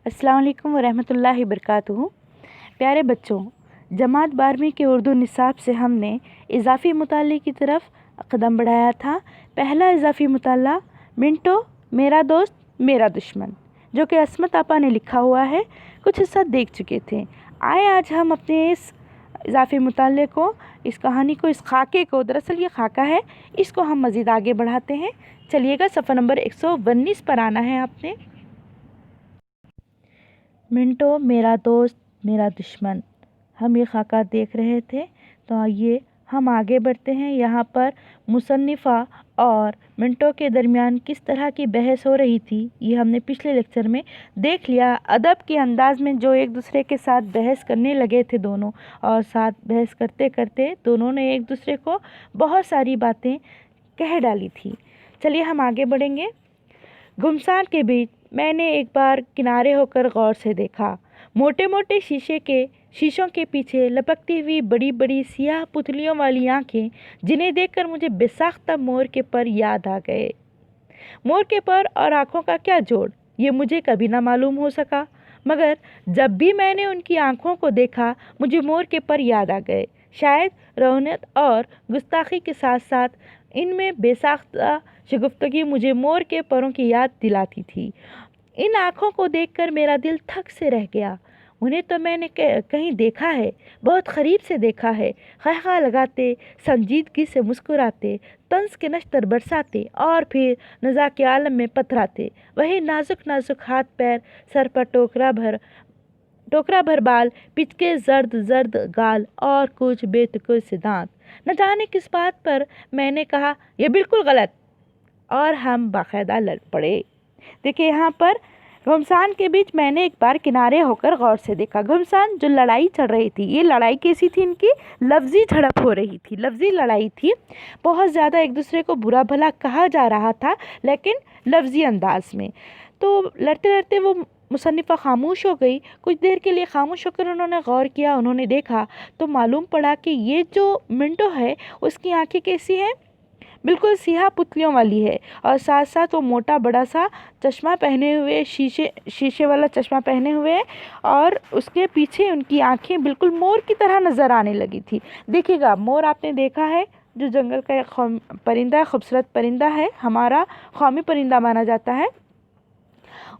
अस्सलाम वालेकुम वरहमतुल्लाहि वबरकातुहू। प्यारे बच्चों, जमात 12वीं के उर्दू निसाब से हमने इजाफ़ी मुताले की तरफ कदम बढ़ाया था। पहला इजाफ़ी मुताला मिंटो मेरा दोस्त मेरा दुश्मन, जो कि असमत आपा ने लिखा हुआ है, कुछ हिस्सा देख चुके थे। आए आज हम अपने इस इजाफ़ी मुताले को, इस कहानी को, इस खाके को, दरअसल ये खाका है, इसको हम मज़ीद आगे बढ़ाते हैं। चलिएगा, सफ़र नंबर 119 पर आना है आपने। मिंटो मेरा दोस्त मेरा दुश्मन, हम ये खाका देख रहे थे। तो आइए हम आगे बढ़ते हैं। यहाँ पर मुसन्निफ़ा और मिंटो के दरमियान किस तरह की बहस हो रही थी, ये हमने पिछले लेक्चर में देख लिया। अदब के अंदाज़ में जो एक दूसरे के साथ बहस करने लगे थे दोनों, और साथ बहस करते करते दोनों ने एक दूसरे को बहुत सारी बातें कह डाली थी। चलिए हम आगे बढ़ेंगे। घुमसान के बीच मैंने एक बार किनारे होकर गौर से देखा। मोटे मोटे शीशों के पीछे लपकती हुई बड़ी बड़ी सियाह पुतलियों वाली आंखें, जिन्हें देखकर मुझे बेसाख्ता मोर के पर याद आ गए। मोर के पर और आंखों का क्या जोड़, ये मुझे कभी ना मालूम हो सका, मगर जब भी मैंने उनकी आंखों को देखा मुझे मोर के पर याद आ गए। शायद रौनक और गुस्ताखी के साथ साथ इनमें बेसाख्ता शगुफ्तगी मुझे मोर के परों की याद दिलाती थी। इन आँखों को देखकर मेरा दिल थक से रह गया। उन्हें तो मैंने कहीं देखा है, बहुत करीब से देखा है। ख़ाक़ा लगाते, संजीदगी से मुस्कुराते, तंज के नश्तर बरसाते और फिर नज़ा के आलम में पथराते। वही नाजुक नाजुक हाथ पैर, सर पर टोकरा भर बाल, पिचके जर्द जर्द गाल और कुछ बेतुके से दांत। न जाने किस बात पर मैंने कहा यह बिल्कुल गलत, और हम बाकायदा लड़ पड़े। देखिए यहाँ पर घमसान के बीच मैंने एक बार किनारे होकर गौर से देखा। घमसान जो लड़ाई चल रही थी, ये लड़ाई कैसी थी, इनकी लफ्ज़ी झड़प हो रही थी, लफ्ज़ी लड़ाई थी। बहुत ज़्यादा एक दूसरे को बुरा भला कहा जा रहा था, लेकिन लफ्ज़ी अंदाज में। तो लड़ते लड़ते वो मुसन्निफ़ा खामोश हो गई। कुछ देर के लिए खामोश होकर उन्होंने गौर किया, उन्होंने देखा तो मालूम पड़ा कि ये जो मिंटो है उसकी आंखें कैसी हैं, बिल्कुल सियाह पुतलियों वाली है, और साथ साथ वो मोटा बड़ा सा चश्मा पहने हुए, शीशे वाला चश्मा पहने हुए, और उसके पीछे उनकी आंखें बिल्कुल मोर की तरह नज़र आने लगी थी। देखिएगा, मोर आपने देखा है, जो जंगल का एक परिंदा, खूबसूरत परिंदा है, हमारा कौमी परिंदा माना जाता है।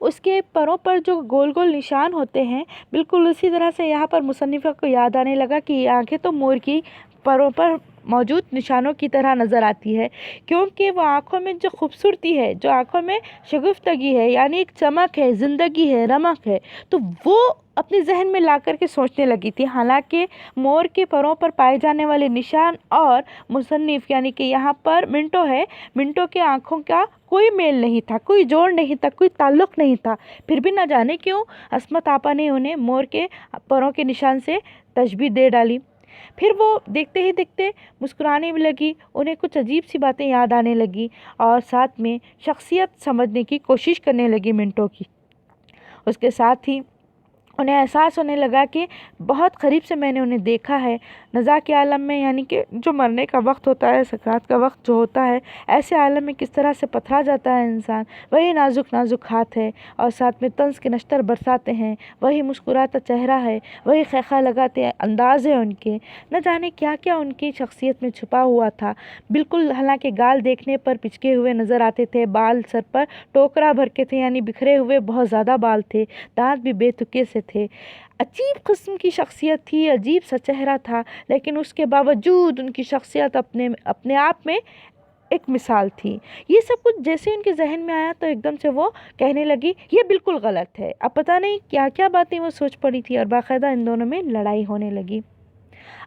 उसके परों पर जो गोल गोल निशान होते हैं, बिल्कुल उसी तरह से यहाँ पर मुसन्निफ़ा को याद आने लगा कि ये आंखें तो मोर की परों पर मौजूद निशानों की तरह नज़र आती है, क्योंकि वो आँखों में जो खूबसूरती है, जो आँखों में शगुफ्तगी है, यानी एक चमक है, ज़िंदगी है, रमक है, तो वो अपने जहन में ला कर के सोचने लगी थी। हालांकि मोर के परों पर पाए जाने वाले निशान और मुसन्निफ़ यानी कि यहाँ पर मिंटो है, मिंटो के आँखों का कोई मेल नहीं था, कोई जोड़ नहीं था, कोई ताल्लुक़ नहीं था। फिर भी न जाने क्यों असमत आपा ने उन्हें मोर के परों के निशान से तशबीह दे डाली। फिर वो देखते ही देखते मुस्कुराने भी लगी, उन्हें कुछ अजीब सी बातें याद आने लगी, और साथ में शख्सियत समझने की कोशिश करने लगी मिंटो की। उसके साथ ही उन्हें एहसास होने लगा कि बहुत करीब से मैंने उन्हें देखा है। नज़ा के आलम में, यानी कि जो मरने का वक्त होता है, सकरात का वक्त जो होता है, ऐसे आलम में किस तरह से पथरा जाता है इंसान। वही नाजुक नाजुक हाथ है, और साथ में तंज के नश्तर बरसाते हैं, वही मुस्कुराता चेहरा है, वही ख़ैख़ा लगाते अंदाज है उनके। न जाने क्या क्या उनकी शख्सियत में छुपा हुआ था। बिल्कुल, हालांकि गाल देखने पर पिचके हुए नज़र आते थे, बाल सर पर टोकरा भर के थे, यानी बिखरे हुए बहुत ज़्यादा बाल थे, दांत भी बेतुके से थे। अजीब किस्म की शख्सियत थी, अजीब सा चेहरा था, लेकिन उसके बावजूद उनकी शख्सियत अपने आप में एक मिसाल थी। ये सब कुछ जैसे उनके जहन में आया तो एकदम से वो कहने लगी ये बिल्कुल गलत है। अब पता नहीं क्या क्या बातें वो सोच पड़ी थी, और बाकायदा इन दोनों में लड़ाई होने लगी।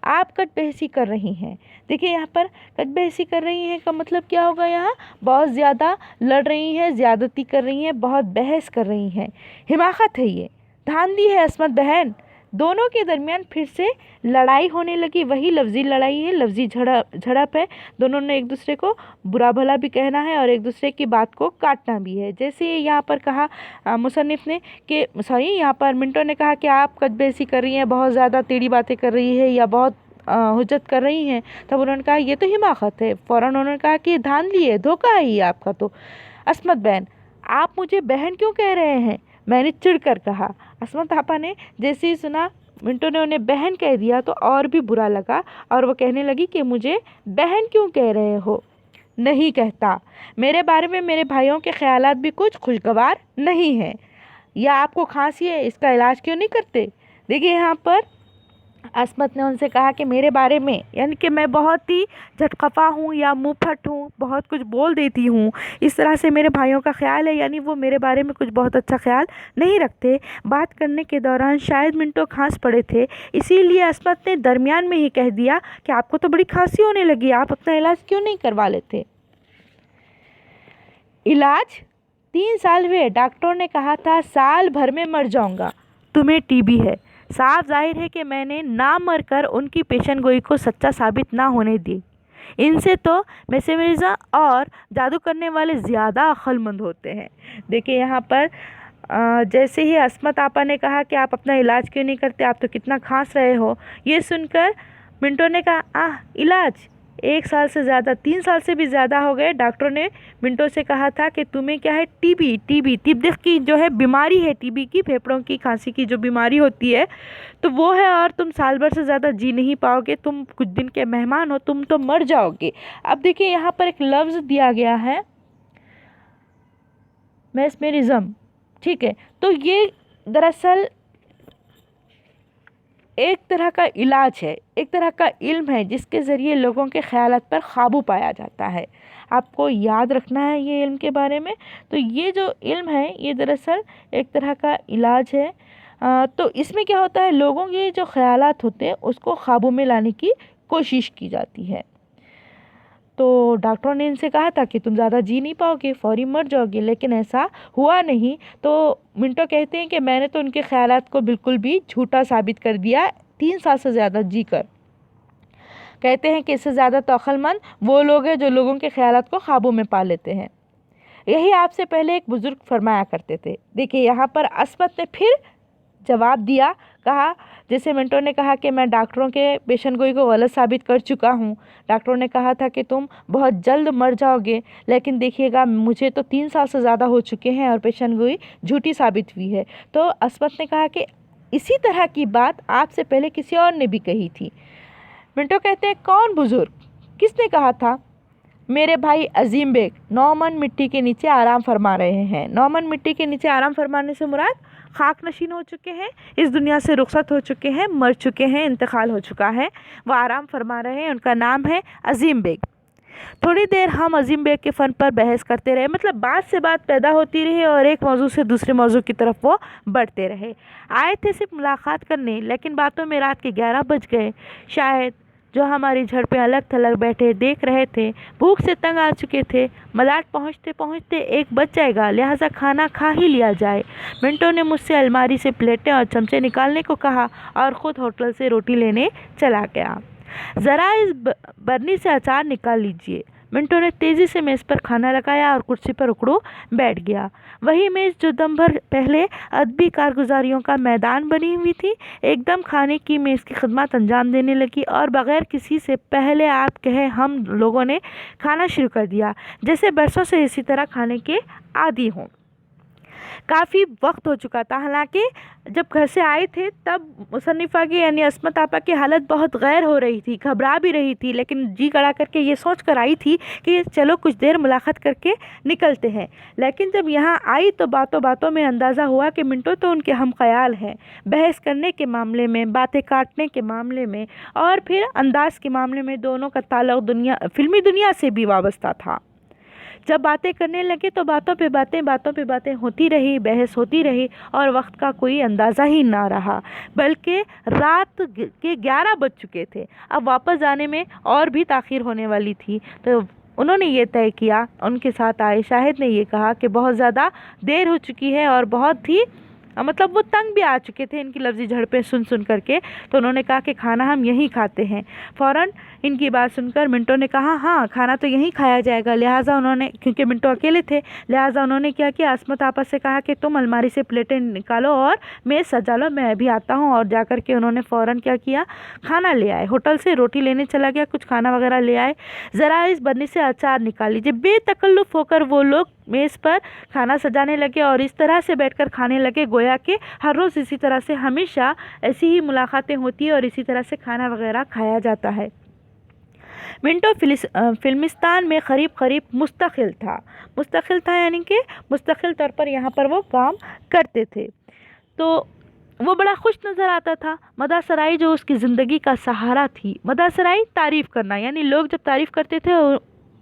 आप कट बहसी कर रही हैं। देखिए यहाँ पर कट बहसी कर रही हैं का मतलब क्या होगा, यहाँ बहुत ज़्यादा लड़ रही हैं, ज़्यादती कर रही हैं, बहुत बहस कर रही हैं। हिमाकत है, ये धांधली है असमत बहन। दोनों के दरमियान फिर से लड़ाई होने लगी। वही लफ्ज़ी लड़ाई है, लफ्ज़ी झड़प है। दोनों ने एक दूसरे को बुरा भला भी कहना है और एक दूसरे की बात को काटना भी है। जैसे यहाँ पर कहा मुसन्निफ़ ने कि यहाँ पर मिंटो ने कहा कि आप कटबेसी कर रही हैं, बहुत ज़्यादा टेढ़ी बातें कर रही है, या बहुत हुज्जत कर रही हैं। तब उन्होंने कहा ये तो हिमाकत है। फ़ौरन उन्होंने कहा कि धांधली है, धोखा है ये आपका। तो असमत बहन, आप मुझे बहन क्यों कह रहे हैं? मैंने चिढ़कर कहा। अस्मत आपा ने जैसे ही सुना मिंटो ने उन्हें बहन कह दिया तो और भी बुरा लगा और वो कहने लगी कि मुझे बहन क्यों कह रहे हो? नहीं कहता, मेरे बारे में मेरे भाइयों के ख्यालात भी कुछ खुशगवार नहीं हैं। या आपको खांसी है, इसका इलाज क्यों नहीं करते? देखिए यहाँ पर अस्मत ने उनसे कहा कि मेरे बारे में, यानी कि मैं बहुत ही झटकफा हूँ या मुँहफट हूँ, बहुत कुछ बोल देती हूँ, इस तरह से मेरे भाइयों का ख्याल है, यानी वो मेरे बारे में कुछ बहुत अच्छा ख्याल नहीं रखते। बात करने के दौरान शायद मिंटो खांस पड़े थे, इसीलिए अस्मत ने दरमियान में ही कह दिया कि आपको तो बड़ी खांसी होने लगी, आप अपना इलाज क्यों नहीं करवा लेते? इलाज? 3 साल हुए, डॉक्टरों ने कहा था साल भर में मर जाऊंगा। तुम्हें टीबी है। साफ जाहिर है कि मैंने ना मर कर उनकी पेशेंटगोई को सच्चा साबित ना होने दी। इनसे तो मैसेमरिज्म और जादू करने वाले ज़्यादा अक्लमंद होते हैं। देखिए यहाँ पर जैसे ही अस्मत आपा ने कहा कि आप अपना इलाज क्यों नहीं करते, आप तो कितना खांस रहे हो, ये सुनकर मिंटो ने कहा इलाज? 1 साल से ज़्यादा, 3 साल से भी ज़्यादा हो गए। डॉक्टरों ने मिंटो से कहा था कि तुम्हें क्या है, टीबी की जो है बीमारी है, टीबी की, फेफड़ों की खांसी की जो बीमारी होती है तो वो है, और तुम साल भर से ज़्यादा जी नहीं पाओगे, तुम कुछ दिन के मेहमान हो, तुम तो मर जाओगे। अब देखिए यहाँ पर एक लफ्ज़ दिया गया है मैस्मेरिज्म, ठीक है, तो ये दरअसल एक तरह का इलाज है, एक तरह का इल्म है जिसके ज़रिए लोगों के ख़यालात पर काबू पाया जाता है। आपको याद रखना है ये इल्म के बारे में। तो ये जो इल्म है ये दरअसल एक तरह का इलाज है। तो इसमें क्या होता है, लोगों के जो ख़यालात होते हैं उसको काबू में लाने की कोशिश की जाती है। तो डॉक्टरों ने इनसे कहा था कि तुम ज़्यादा जी नहीं पाओगे, फौरी मर जाओगे, लेकिन ऐसा हुआ नहीं। तो मिंटो कहते हैं कि मैंने तो उनके ख्यालात को बिल्कुल भी झूठा साबित कर दिया 3 साल से ज़्यादा जी कर। कहते हैं कि इससे ज़्यादा तो अक्लमंद वो लोग हैं जो लोगों के ख्यालात को काबू में पा लेते हैं। यही आपसे पहले एक बुज़ुर्ग फरमाया करते थे। देखिए यहाँ पर अस्मत ने फिर जवाब दिया, कहा जैसे मिंटो ने कहा कि मैं डॉक्टरों के पेशेंटगोई को गलत साबित कर चुका हूँ। डॉक्टरों ने कहा था कि तुम बहुत जल्द मर जाओगे, लेकिन देखिएगा मुझे तो 3 साल से ज़्यादा हो चुके हैं और पेशेंटगोई झूठी साबित हुई है। तो अस्मत ने कहा कि इसी तरह की बात आपसे पहले किसी और ने भी कही थी। मिंटो कहते हैं कौन बुज़ुर्ग, किसने कहा था? मेरे भाई अजीम बेग नौमन मिट्टी के नीचे आराम फरमा रहे हैं। नौमन मिट्टी के नीचे आराम फरमाने से मुराद खाक नशीन हो चुके हैं, इस दुनिया से रुखसत हो चुके हैं, मर चुके हैं, इंतकाल हो चुका है, वो आराम फरमा रहे हैं। उनका नाम है अजीम बेग। थोड़ी देर हम अजीम बेग के फ़न पर बहस करते रहे, मतलब बात से बात पैदा होती रही और एक मौजू से दूसरे मौजू की तरफ वो बढ़ते रहे। आए थे सिर्फ मुलाकात करने, लेकिन बातों में रात के 11 बज गए। शायद जो हमारी झड़ पे अलग थलग बैठे देख रहे थे, भूख से तंग आ चुके थे। मलाट पहुँचते पहुँचते 1 बज जाएगा, लिहाजा खाना खा ही लिया जाए। मिंटो ने मुझसे अलमारी से प्लेटें और चमचे निकालने को कहा और ख़ुद होटल से रोटी लेने चला गया। ज़रा इस बरनी से अचार निकाल लीजिए। मिंटो ने तेज़ी से मेज़ पर खाना लगाया और कुर्सी पर उकड़ू बैठ गया। वही मेज़ जो दम भर पहले अदबी कारगुजारियों का मैदान बनी हुई थी, एकदम खाने की मेज़ की खिदमत अंजाम देने लगी और बग़ैर किसी से पहले आप कहे हम लोगों ने खाना शुरू कर दिया, जैसे बरसों से इसी तरह खाने के आदी हों। काफ़ी वक्त हो चुका था, हालांकि जब घर से आए थे तब मुसन्निफ़ा की यानी अस्मत आपा की हालत बहुत गैर हो रही थी, घबरा भी रही थी, लेकिन जी कड़ा करके ये सोच कर आई थी कि चलो कुछ देर मुलाकात करके निकलते हैं। लेकिन जब यहाँ आई तो बातों बातों में अंदाज़ा हुआ कि मिंटो तो उनके हम ख्याल हैं, बहस करने के मामले में, बातें काटने के मामले में और फिर अंदाज़ के मामले में दोनों का ताल्लुक़ फिल्मी दुनिया से भी वाबस्ता था। जब बातें करने लगे तो बातों पे बातें होती रही, बहस होती रही और वक्त का कोई अंदाज़ा ही ना रहा, बल्कि रात के 11 बज चुके थे। अब वापस जाने में और भी ताख़ीर होने वाली थी, तो उन्होंने ये तय किया, उनके साथ आए शाहिद ने ये कहा कि बहुत ज़्यादा देर हो चुकी है और बहुत ही मतलब वो तंग भी आ चुके थे इनकी लफ्ज़ी झड़पें सुन कर के। तो उन्होंने कहा कि खाना हम यहीं खाते हैं। फ़ौरन इनकी बात सुनकर मिंटो ने कहा हाँ खाना तो यहीं खाया जाएगा। लिहाजा उन्होंने, क्योंकि मिंटो अकेले थे, लिहाजा उन्होंने क्या किया, अस्मत आपस से कहा कि तुम अलमारी से प्लेटें निकालो और मेज़ सजा लो, मैं अभी आता हूँ। और जाकर के उन्होंने फ़ौरन क्या किया, खाना ले आए। होटल से रोटी लेने चला गया, कुछ खाना वगैरह ले आए। ज़रा इस बन्नी से अचार निकाल लीजिए। बेतकल्लुफ़ होकर वो लोग मेज़ पर खाना सजाने लगे और इस तरह से बैठकर खाने लगे गोया कि हर रोज़ इसी तरह से हमेशा ऐसी ही मुलाकातें होती है और इसी तरह से खाना वगैरह खाया जाता है। मिंटो फिल्मिस्तान में करीब मुस्तकिल था यानी कि मुस्तकिल तौर पर यहाँ पर वो काम करते थे। तो वो बड़ा खुश नज़र आता था। मदासराई जो उसकी ज़िंदगी का सहारा थी, मदासराई तारीफ़ करना, यानी लोग जब तारीफ़ करते थे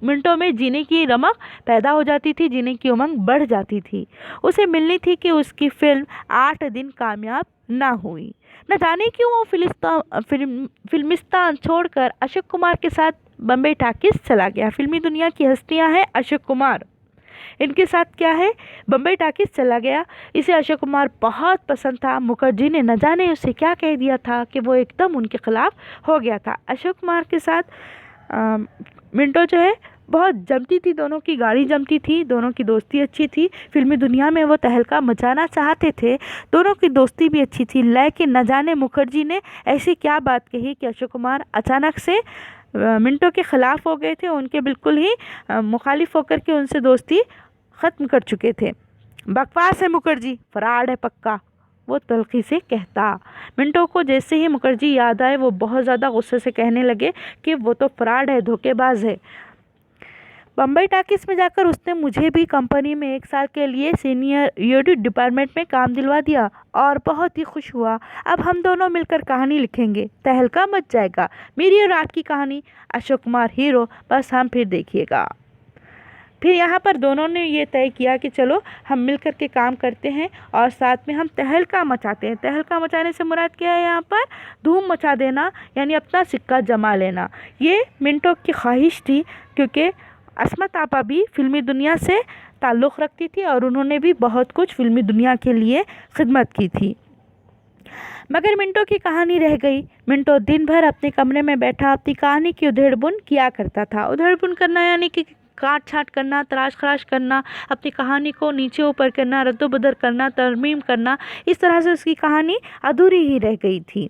मिंटो में जीने की रमक पैदा हो जाती थी, जीने की उमंग बढ़ जाती थी। उसे मिलनी थी कि उसकी फ़िल्म 8 दिन कामयाब ना हुई। न जाने क्यों वो फिल्मिस्तान छोड़कर अशोक कुमार के साथ बम्बई टाकीज चला गया। फिल्मी दुनिया की हस्तियां हैं अशोक कुमार, इनके साथ क्या है, बम्बई टाकीज चला गया। इसे अशोक कुमार बहुत पसंद था। मुखर्जी ने न जाने उसे क्या कह दिया था कि वो एकदम उनके खिलाफ हो गया था। अशोक कुमार के साथ मिंटो जो है बहुत जमती थी, दोनों की गाड़ी जमती थी, दोनों की दोस्ती अच्छी थी। फिल्मी दुनिया में वो तहलका मचाना चाहते थे, दोनों की दोस्ती भी अच्छी थी। लेकिन न जाने मुखर्जी ने ऐसी क्या बात कही कि अशोक कुमार अचानक से मिंटो के ख़िलाफ़ हो गए थे। उनके बिल्कुल ही मुखालिफ होकर के उनसे दोस्ती ख़त्म कर चुके थे। बकवास है मुखर्जी, फ्रॉड है पक्का, वो तल्खी से कहता। मिंटो को जैसे ही मुखर्जी याद आए वो बहुत ज़्यादा गुस्से से कहने लगे कि वो तो फ्रॉड है, धोखेबाज है। बम्बई टाकीज में जाकर उसने मुझे भी कंपनी में 1 साल के लिए सीनियर ऑडिट डिपार्टमेंट में काम दिलवा दिया और बहुत ही खुश हुआ। अब हम दोनों मिलकर कहानी लिखेंगे, तहलका मच जाएगा, मेरी और आपकी कहानी। अशोक कुमार हीरो, बस हम फिर देखिएगा। फिर यहाँ पर दोनों ने ये तय किया कि चलो हम मिलकर के काम करते हैं और साथ में हम तहलका मचाते हैं। तहलका मचाने से मुराद क्या है, यहाँ पर धूम मचा देना, यानी अपना सिक्का जमा लेना। ये मिंटो की ख्वाहिश थी, क्योंकि अस्मत आपा भी फिल्मी दुनिया से ताल्लुक़ रखती थी और उन्होंने भी बहुत कुछ फिल्मी दुनिया के लिए खिदमत की थी। मगर मिंटो की कहानी रह गई। मिंटो दिन भर अपने कमरे में बैठा अपनी कहानी की उधेड़-बुन किया करता था। उधेड़-बुन करना यानी कि काट छाँट करना, तराश खराश करना, अपनी कहानी को नीचे ऊपर करना, रद्दो-बदल करना, तरमीम करना। इस तरह से उसकी कहानी अधूरी ही रह गई थी।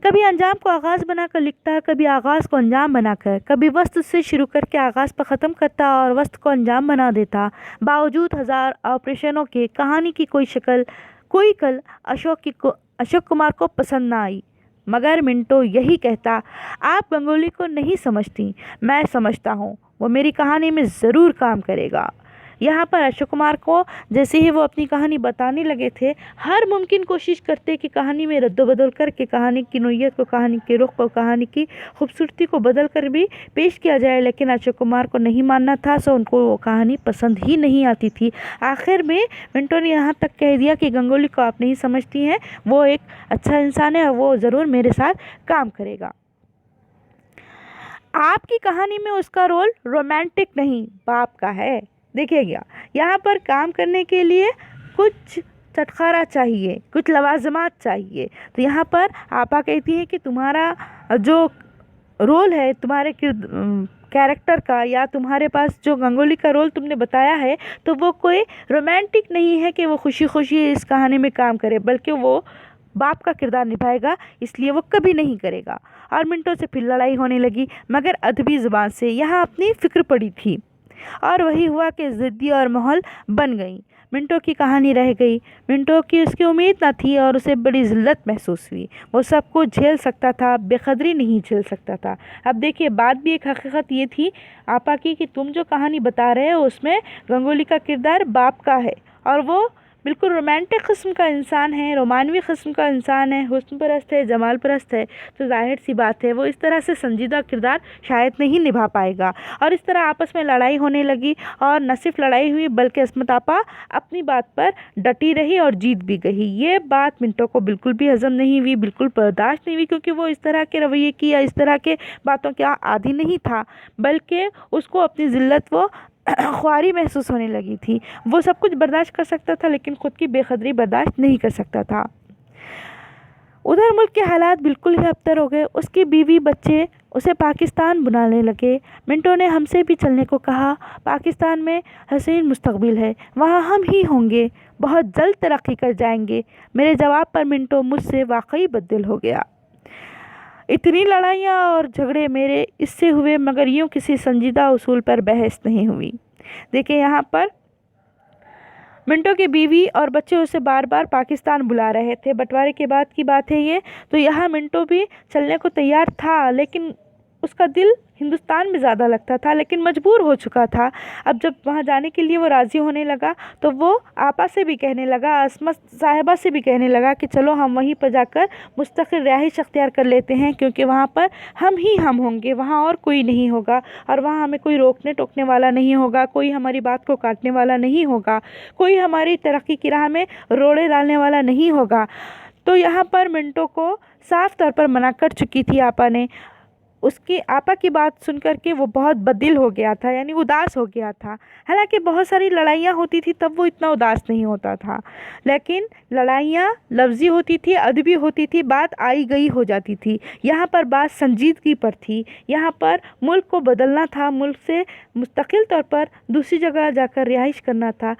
कभी अंजाम को आगाज़ बनाकर लिखता, कभी आगाज़ को अंजाम बनाकर, कभी वस्त से शुरू करके आगाज़ पर ख़त्म करता और वस्त को अंजाम बना देता। बावजूद 1000 ऑपरेशनों के कहानी की कोई कल अशोक कुमार को पसंद ना आई। मगर मिंटो यही कहता, आप गंगोली को नहीं समझती, मैं समझता हूँ, वो मेरी कहानी में ज़रूर काम करेगा। यहाँ पर अशोक कुमार को जैसे ही वो अपनी कहानी बताने लगे थे, हर मुमकिन कोशिश करते कि कहानी में रद्दो-बदल करके कहानी की नोयत को, कहानी के रुख को, कहानी की खूबसूरती को बदल कर भी पेश किया जाए। लेकिन अशोक कुमार को नहीं मानना था, सो उनको वो कहानी पसंद ही नहीं आती थी। आखिर में मिंटो ने यहाँ तक कह दिया कि गंगोली को आप नहीं समझती हैं, वो एक अच्छा इंसान है और वो ज़रूर मेरे साथ काम करेगा। आपकी कहानी में उसका रोल रोमांटिक नहीं, बाप का है। देखिएगा, यहाँ पर काम करने के लिए कुछ चटखारा चाहिए, कुछ लवाजमात चाहिए। तो यहाँ पर आपा कहती है कि तुम्हारा जो रोल है, तुम्हारे कैरेक्टर का, या तुम्हारे पास जो गंगोली का रोल तुमने बताया है, तो वो कोई रोमांटिक नहीं है कि वो खुशी खुशी इस कहानी में काम करे, बल्कि वो बाप का किरदार निभाएगा, इसलिए वो कभी नहीं करेगा। और मिंटो से फिर लड़ाई होने लगी, मगर अदबी ज़ुबान से। यहाँ अपनी फ़िक्र पड़ी थी और वही हुआ कि ज़िद्दी और माहौल बन गई। मिंटो की कहानी रह गई। मिंटो की उसकी उम्मीद न थी और उसे बड़ी ज़िल्लत महसूस हुई। वो सब कुछ झेल सकता था, बेक़दरी नहीं झेल सकता था। अब देखिए, बात भी एक हकीकत ये थी आपा की कि तुम जो कहानी बता रहे हो उसमें गंगोली का किरदार बाप का है और वो बिल्कुल रोमांटिक किस्म का इंसान है, रोमानवी किस्म का इंसान है, हुस्न परस्त है, जमाल परस्त है। तो जाहिर सी बात है वो इस तरह से संजीदा किरदार शायद नहीं निभा पाएगा। और इस तरह आपस में लड़ाई होने लगी और न सिर्फ लड़ाई हुई बल्कि अस्मत आपा अपनी बात पर डटी रही और जीत भी गई। ये बात मिंटो को बिल्कुल भी हजम नहीं हुई, बिल्कुल बर्दाश्त नहीं हुई, क्योंकि वो इस तरह के रवैये की या इस तरह के बातों का आदी नहीं था, बल्कि उसको अपनी ज़िल्लत वो خواری محسوس ہونے لگی تھی۔ وہ سب کچھ برداشت کر سکتا تھا لیکن خود کی بے قدری برداشت نہیں کر سکتا تھا۔ ادھر ملک کے حالات بالکل ہی ابتر ہو گئے۔ اس کی بیوی بچے اسے پاکستان بلانے لگے۔ منٹو نے ہم سے بھی چلنے کو کہا۔ پاکستان میں حسین مستقبل ہے، وہاں ہم ہی ہوں گے، بہت جلد ترقی کر جائیں گے۔ میرے جواب پر منٹو مجھ سے واقعی بددل ہو گیا۔ اتنی لڑائیاں اور جھگڑے میرے اس سے ہوئے مگر یوں کسی سنجیدہ اصول پر بحث نہیں ہوئی۔ دیکھیں یہاں پر منٹو کی بیوی اور بچے اسے بار بار پاکستان بلا رہے تھے۔ بٹوارے کے بعد کی بات ہے یہ، تو یہاں منٹو بھی چلنے کو تیار تھا لیکن اس کا دل ہندوستان میں زیادہ لگتا تھا، لیکن مجبور ہو چکا تھا۔ اب جب وہاں جانے کے لیے وہ راضی ہونے لگا تو وہ آپا سے بھی کہنے لگا، عصمت صاحبہ سے بھی کہنے لگا کہ چلو ہم وہیں پر جا کر مستقل رہائش اختیار کر لیتے ہیں، کیونکہ وہاں پر ہم ہوں گے، وہاں اور کوئی نہیں ہوگا، اور وہاں ہمیں کوئی روکنے ٹوکنے والا نہیں ہوگا، کوئی ہماری بات کو کاٹنے والا نہیں ہوگا، کوئی ہماری ترقی کی راہ میں روڑے ڈالنے والا نہیں ہوگا۔ تو یہاں پر منٹو کو صاف طور پر منع کر چکی تھی آپا نے۔ اس کی آپا کی بات سن کر کے وہ بہت بددل ہو گیا تھا، یعنی اداس ہو گیا تھا۔ حالانکہ بہت ساری لڑائیاں ہوتی تھی تب وہ اتنا اداس نہیں ہوتا تھا، لیکن لڑائیاں لفظی ہوتی تھی، ادبی ہوتی تھی، بات آئی گئی ہو جاتی تھی۔ یہاں پر بات سنجیدگی پر تھی، یہاں پر ملک کو بدلنا تھا، ملک سے مستقل طور پر دوسری جگہ جا کر رہائش کرنا تھا۔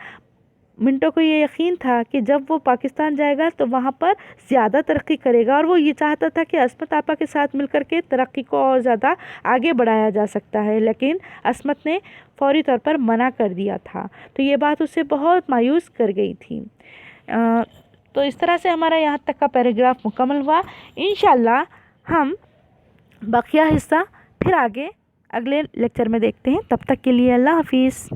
منٹو کو یہ یقین تھا کہ جب وہ پاکستان جائے گا تو وہاں پر زیادہ ترقی کرے گا، اور وہ یہ چاہتا تھا کہ عصمت آپا کے ساتھ مل کر کے ترقی کو اور زیادہ آگے بڑھایا جا سکتا ہے، لیکن عصمت نے فوری طور پر منع کر دیا تھا۔ تو یہ بات اسے بہت مایوس کر گئی تھی۔ تو اس طرح سے ہمارا یہاں تک کا پیراگراف مکمل ہوا۔ انشاءاللہ ہم بقیہ حصہ پھر آگے اگلے لیکچر میں دیکھتے ہیں۔ تب تک کے لیے اللہ حافظ۔